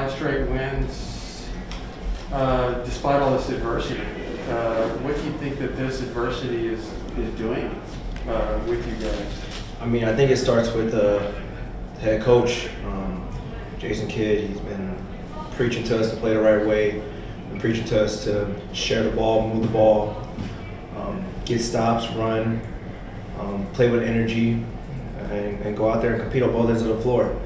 5 straight wins despite all this adversity. What do you think that this adversity is doing with you guys? I mean, I think it starts with the head coach, Jason Kidd. He's been preaching to us to play the right way, been preaching to us to share the ball, move the ball, get stops, run, play with energy, and go out there and compete on both ends of the floor.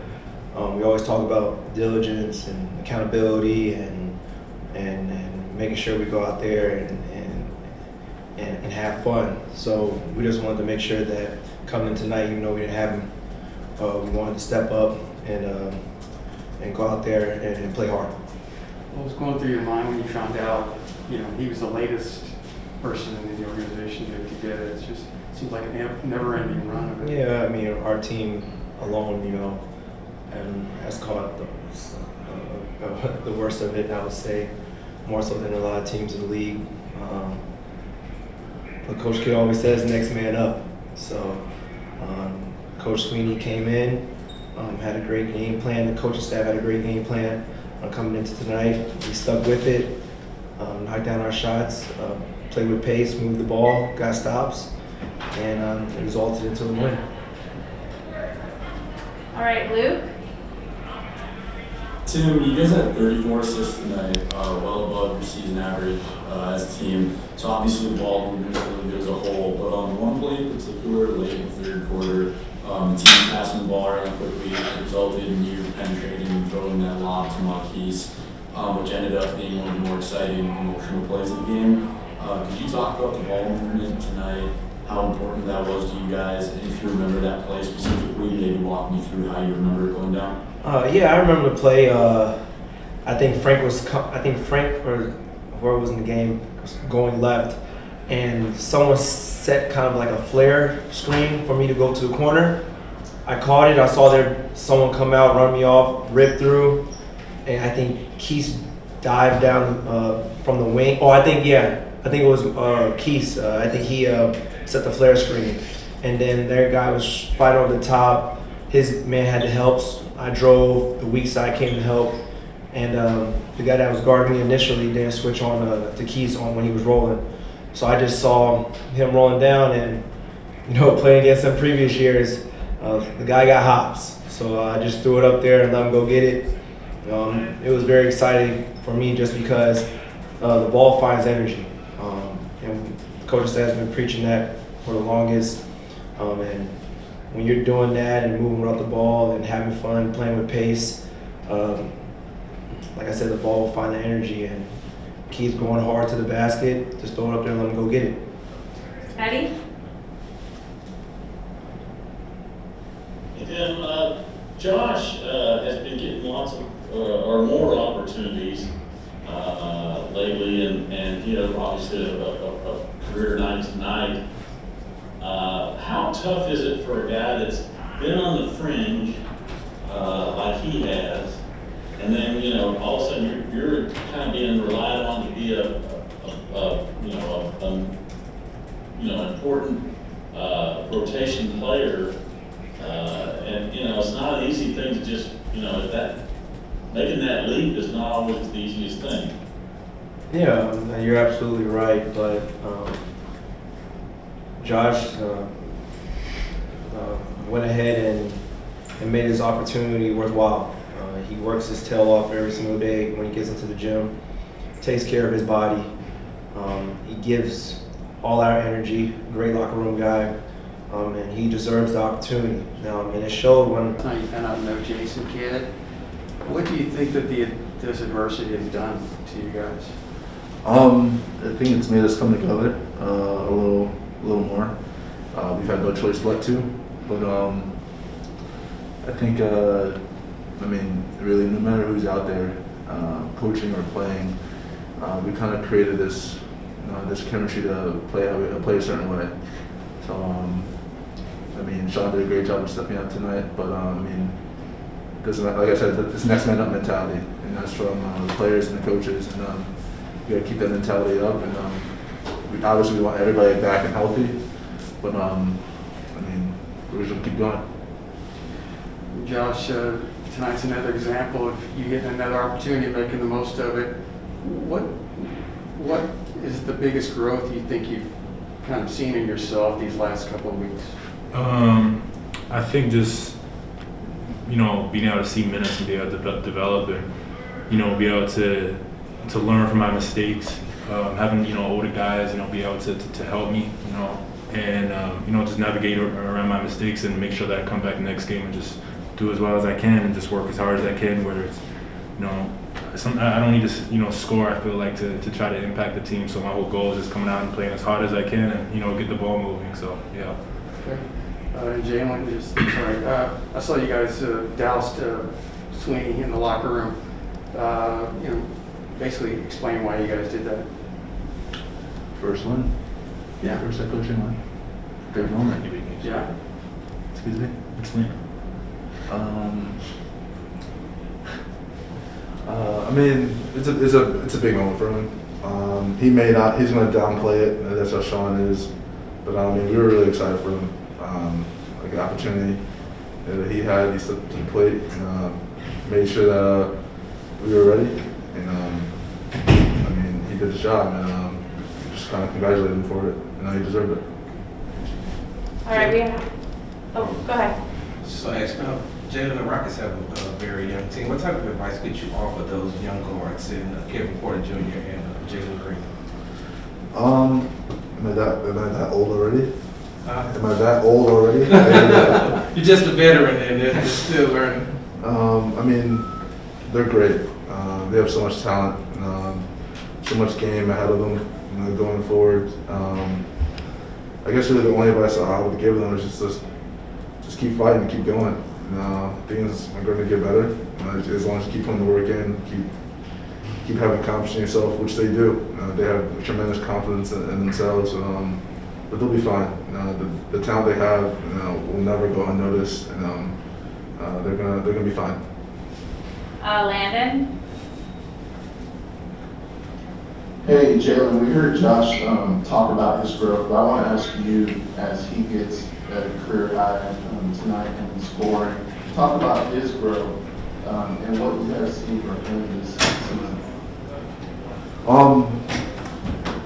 We always talk about diligence and accountability and making sure we go out there and have fun. So we just wanted to make sure that coming in tonight, even though we didn't have him, we wanted to step up and go out there and play hard. What was going through your mind when you found out, he was the latest person in the organization to get it? It just seems like a never-ending run of it. Yeah, I mean, our team alone, has caught the worst of it, I would say, more so than a lot of teams in the league. But Coach Kidd always says next man up. So Coach Sweeney came in, had a great game plan. The coaching staff had a great game plan coming into tonight. We stuck with it, knocked down our shots, played with pace, moved the ball, got stops, and it resulted into a win. All right, Luke. Tim, you guys had 34 assists tonight, well above your season average as a team. So obviously the ball movement was really good as a whole, but on one play in particular, late in the third quarter, the team passing the ball around quickly resulted in you penetrating and throwing that lob to Marquise, which ended up being one of the more exciting emotional plays of the game. Could you talk about the ball movement tonight, how important that was to you guys, and if you remember that play specifically, maybe walk me through how you remember it going down? Yeah, I remember the play. I think Frank or whoever was in the game was going left, and someone set kind of like a flare screen for me to go to the corner. I caught it. I saw someone come out, run me off, rip through, and I think Keith dived down from the wing. Oh, I think it was Keith. I think he set the flare screen, and then their guy was right over the top. His man had to help. I drove, the weak side came to help, and the guy that was guarding me initially didn't switch on the keys on when he was rolling. So I just saw him rolling down, and playing against him previous years, the guy got hops. So I just threw it up there and let him go get it. It was very exciting for me just because the ball finds energy. And Coach has been preaching that for the longest. And when you're doing that and moving without the ball and having fun, playing with pace, like I said, the ball will find the energy, and Keith's going hard to the basket. Just throw it up there and let him go get it. Eddie? And Josh has been getting lots of or more opportunities lately, and obviously a career night tonight. How tough is it for a guy that's been on the fringe like he has, and then all of a sudden you're kind of being relied on to be a important rotation player, and it's not an easy thing to just making that leap is not always the easiest thing. Yeah, you're absolutely right, but Josh went ahead and made his opportunity worthwhile. He works his tail off every single day when he gets into the gym, takes care of his body. He gives all our energy, great locker room guy, and he deserves the opportunity. And it showed when... You found out no Jason Kidd. What do you think that this adversity has done to you guys? I think it's made us come together a little more. We've had no choice but to, but I think really no matter who's out there coaching or playing, we kind of created this chemistry to play a certain way. So Sean did a great job of stepping up tonight, but doesn't, like I said, it's next man up mentality, and that's from the players and the coaches, and we got to keep that mentality up, and we obviously want everybody back and healthy, but we're just gonna keep going. Josh, tonight's another example of you getting another opportunity and making the most of it. What is the biggest growth you think you've kind of seen in yourself these last couple of weeks? I think just, being able to see minutes and be able to develop and, be able to learn from my mistakes. Having, older guys, be able to help me, and, just navigate around my mistakes and make sure that I come back the next game and just do as well as I can and just work as hard as I can, whether it's, I don't need to, score, I feel like, to try to impact the team. So my whole goal is just coming out and playing as hard as I can and, get the ball moving. So, yeah. Okay. Jalen, sorry. I saw you guys doused Sweeney in the locker room. Basically explain why you guys did that. First one? Yeah. First head coaching one? Big moment. Yeah. Excuse me? Explain. I mean, it's a big moment for him. He's going to downplay it, and that's how Sean is. But I mean, we were really excited for him. Like the opportunity that he had, he stepped to the plate and made sure that we were ready. And I mean, he did his job, and just kind of congratulated him for it. And he deserved it. All right, we have. Oh, go ahead. So, Jalen, the Rockets have a very young team. What type of advice could you offer those young guards in Kevin Porter Jr. and Jalen Green? Am I that old already? Am I that old already? You're just a veteran and they're still learning. I mean, they're great. They have so much talent, so much game ahead of them, going forward. I guess really the only advice I would give them is just keep fighting, keep going. Things are going to get better as long as you keep putting the work in, keep having confidence in yourself, which they do. They have tremendous confidence in themselves, but they'll be fine. The talent they have will never go unnoticed, and they're gonna be fine. Landon. Hey, Jalen, we heard Josh talk about his growth, but I want to ask you, as he gets at a career high tonight in scoring, talk about his growth and what you guys seen from him this season.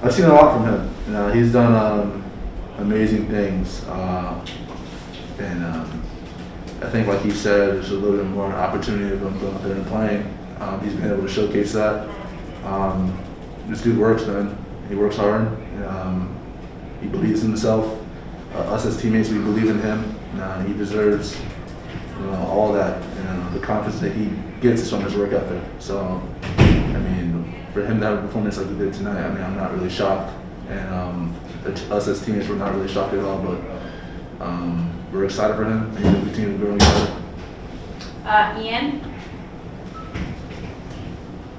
I've seen a lot from him. He's done amazing things, and I think, like he said, there's a little bit more opportunity of him going out there and playing. He's been able to showcase that. This dude works, man. He works hard. He believes in himself. Us as teammates, we believe in him. He deserves all that. The confidence that he gets is from his work ethic. So, I mean, for him to have a performance like he did tonight, I mean, I'm not really shocked. And us as teammates, we're not really shocked at all. But we're excited for him. And we continue to grow together. Ian.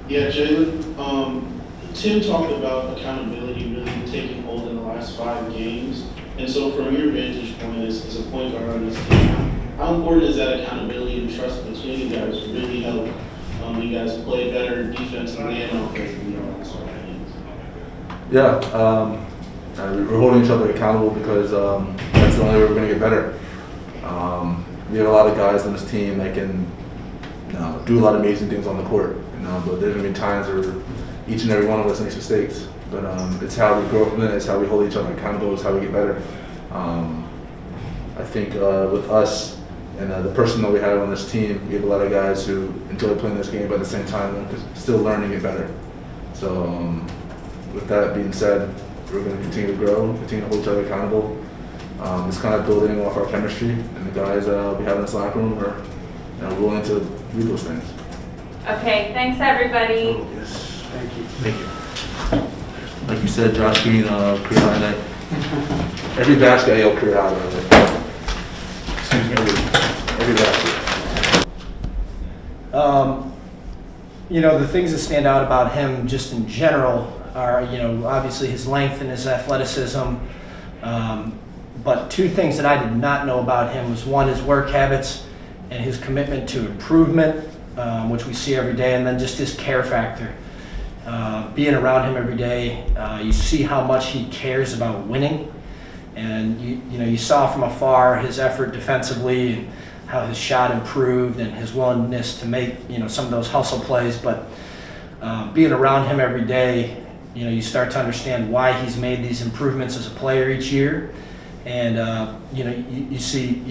Yeah, Jalen. Tim talked about accountability really taking hold in the last 5 games. And so from your vantage point as a point guard on this team, how important is that accountability and trust between you guys to really help you guys play better defensively and offensively on the last 5 games? Yeah, we're holding each other accountable because that's the only way we're going to get better. We have a lot of guys on this team that can do a lot of amazing things on the court, but there's going to be times where each and every one of us makes mistakes. But it's how we grow from it, it's how we hold each other accountable, it's how we get better. I think with us and the person that we have on this team, we have a lot of guys who enjoy playing this game, but at the same time, still learning it better. So with that being said, we're going to continue to grow, continue to hold each other accountable. It's kind of building off our chemistry, and the guys we have in this locker room are willing to do those things. Okay, thanks everybody. Yes. Thank you. Thank you. Like you said, Josh Green, career high night. Every basket I yell career high night. Every basket. The things that stand out about him just in general are, obviously his length and his athleticism. But 2 things that I did not know about him was, one, his work habits and his commitment to improvement, which we see every day, and then just his care factor. Being around him every day, you see how much he cares about winning, and you saw from afar his effort defensively, how his shot improved and his willingness to make, some of those hustle plays. But being around him every day, you start to understand why he's made these improvements as a player each year. And, you see,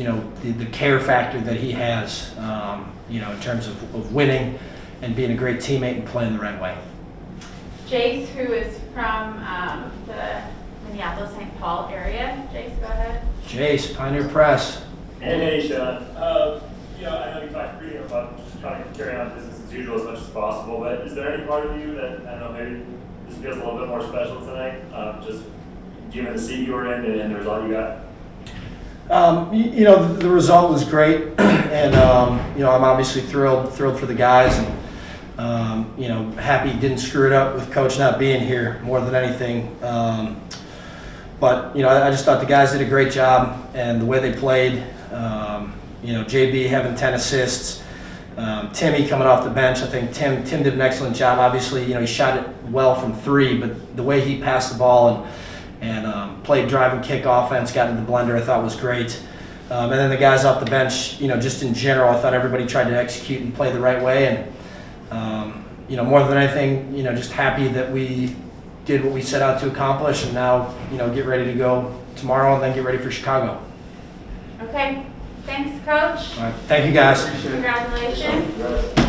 the care factor that he has, in terms of winning and being a great teammate and playing the right way. Jace, who is from the Minneapolis-St. Paul area. Jace, go ahead. Jace, Pioneer Press. Hey, Sean. I know you talked pretty about just trying to carry on business as usual as much as possible, but is there any part of you that, I don't know, maybe this feels a little bit more special tonight, just given the seat you were in and the result you got? The result was great, and I'm obviously thrilled for the guys, and happy he didn't screw it up with Coach not being here more than anything. But I just thought the guys did a great job, and the way they played. JB having 10 assists, Timmy coming off the bench. I think Tim did an excellent job. Obviously, he shot it well from 3, but the way he passed the ball and played drive and kick offense, got in the blender, I thought was great. And then the guys off the bench, just in general, I thought everybody tried to execute and play the right way. And more than anything, just happy that we did what we set out to accomplish, and now get ready to go tomorrow and then get ready for Chicago. Okay. Thanks, Coach. All right. Thank you, guys. Congratulations.